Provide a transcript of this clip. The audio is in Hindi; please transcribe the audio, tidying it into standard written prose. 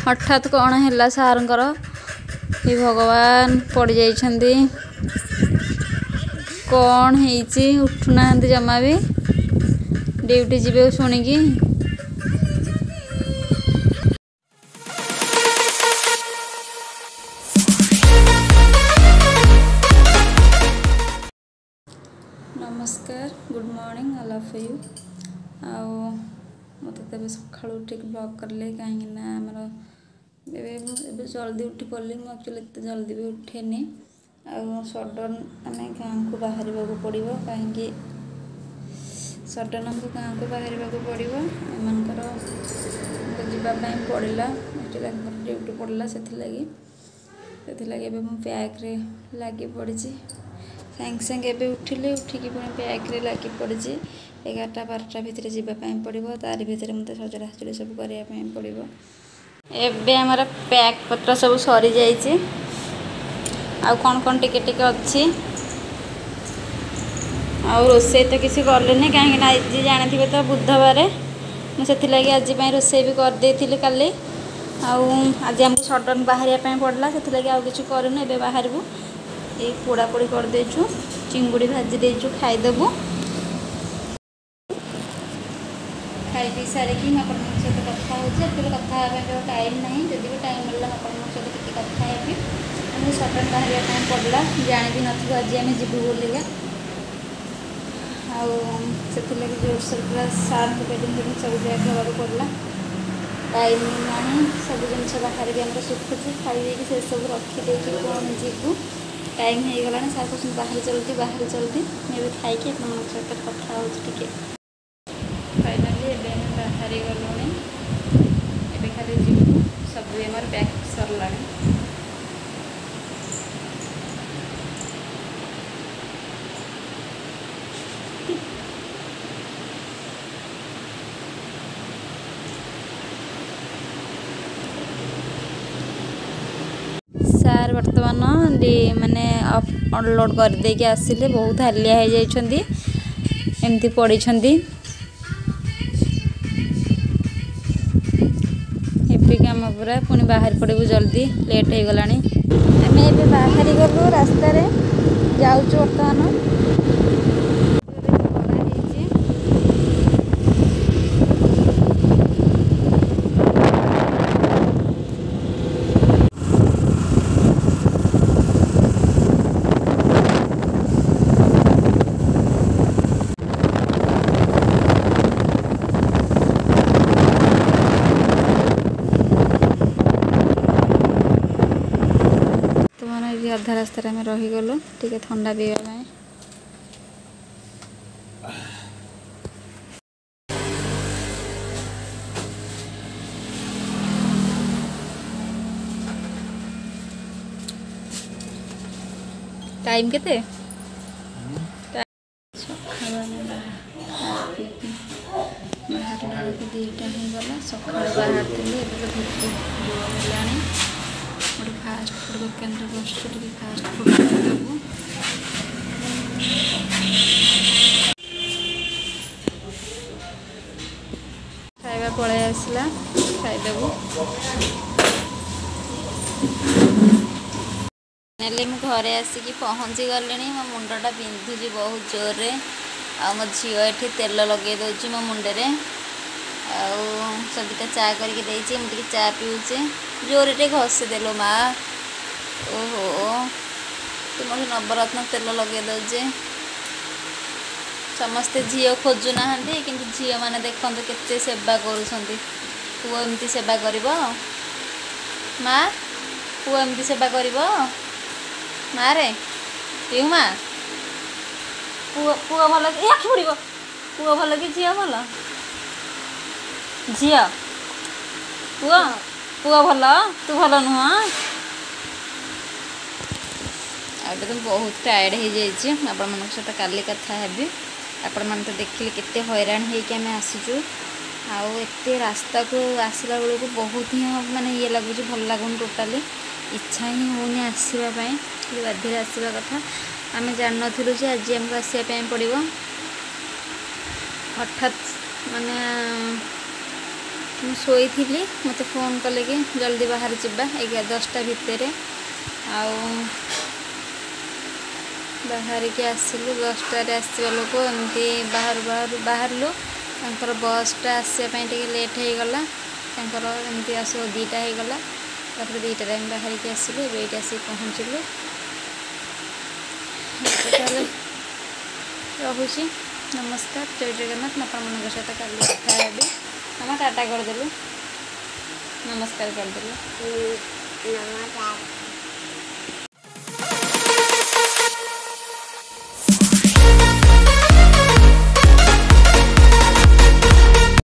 हठात कौन है सारंकर हे भगवान पड़ जाइछंदी कौन है उठुना जमा भी ड्यूटी जीवे शुणिकी नमस्कार good morning all of you आओ मत सका उठिक ब्लॉग करले कहीं आमर ए जल्दी उठी पड़े मुझे एक्चुअली एत जल्दी भी उठेनि सडन आम गाँव को बाहर पड़ो कहीं सडन आमको गाँव को बाहर पड़ो एमकर जावाई पड़ा एक्चुअली ड्यूटी पड़ा से पैक रे लगी पड़ी सागे सागे उठिले उठिकी पुणी पैक रे लगी पड़ी 11-12 भितर जावाई पड़ो तार भितर मत सजड़ा सजड़ी सब करने पड़ो एबे हमारा पैक पत्र सब सरी जाइए आ कौन टिके टिके अच्छी आ रोसे तो किसी कलेनि कहीं आज जानी तो बुधवार मुझे आज रोसे भी करदे काली आज आमको सडन बाहर पड़ा से आउ कि करूँ ए बाहर ये पोड़ा पोड़ी करदेचु चिंगुड़ी भाजी देचु खाईदेबू खाई पी सारिकी आप सहित कथा होती कथा टाइम ना जदि भी टाइम मिलला सहित टी कथा हेबी आमको सडन बाहर पड़ा जानी भी नु आज आम जीवु बोलिका से जोरसोर पूरा सार पेटिंग सब जगह खावा पड़ा टाइम ना सब जिन बाहर भी आमको सुखुची खाई से सब रखीदे कौन जीवु टाइम हो गला सार बाहर चलती मैं खाई आप सहित कथा होटी फाइनाली एवं बाहरी गलुणी ए खाली जीवु सब आमर पैक सरला सार बर्तमान माने अनलोड कर देके आसिले बहुत हालिया हो जाइछंदी एमती पड़ी कम पूरा पुणी बाहर पड़ू जल्दी लेट हो गला आम ए बाहरी गलु रास्तार जाऊँ बर्तमान अधा रास्तार आम रहीगलु टे ठंडा पीवा टाइम केते बाहर 2टा होगा सका बाहर थी गोटे फास्ट फुड दुकान बस फास्ट फुड खाइदेबू खाଇବା पलि आसला खाइदेबू फाइनाली मु घरे आसिकी पहुँची गली मो मुंडा बिंधुची बहुत जोर रे मो झील ये तेल लगे दूसरी मो मुंडे सबिता चा करके मुझे चा पीऊे जोर टे घसी देलो माँ ओहो तु मुझे नवरत्न तेल लगे दौजे समस्ते झील खोजुना कि झील मैंने देखते केते सेवा करुँच पुओ एमती सेवा कर माँ पुओ एमती सेवा कर माँ रे पीऊ माँ पुओ भल आखि पड़ पुओ भल कि झील भल झील पुओ पुओ भल तू भल नुह अब तो बहुत टायर्ड हो जाइए आपण सहित काली कथा हेबी आपण मैंने तो देखिले केते हैरान होके आम आसीचु आते रास्ता को आसला बेलू को बहुत ही माने ये लगुच भल लगुन टोटाली इच्छा ही होनी आसवाई बाध्य आसवा कथा आम जान नु जे आज आमको आसवाई पड़ो हठात माने शोई थी मत फोन कले कि जल्दी बाहर जावा 10टा भितर बाहर के आसलु 10टारे आसवा लोक एमती बाहरलु बसटा आसवाई लेट हो गला एमती आस 2टा हो गला 2टारे बाहर के आसलु ये आस पहुँचलु रहुची नमस्कार जय जगन्नाथ मान सहित कल कथा हेबी हम टाटा करदेलु नमस्कार करदेलु।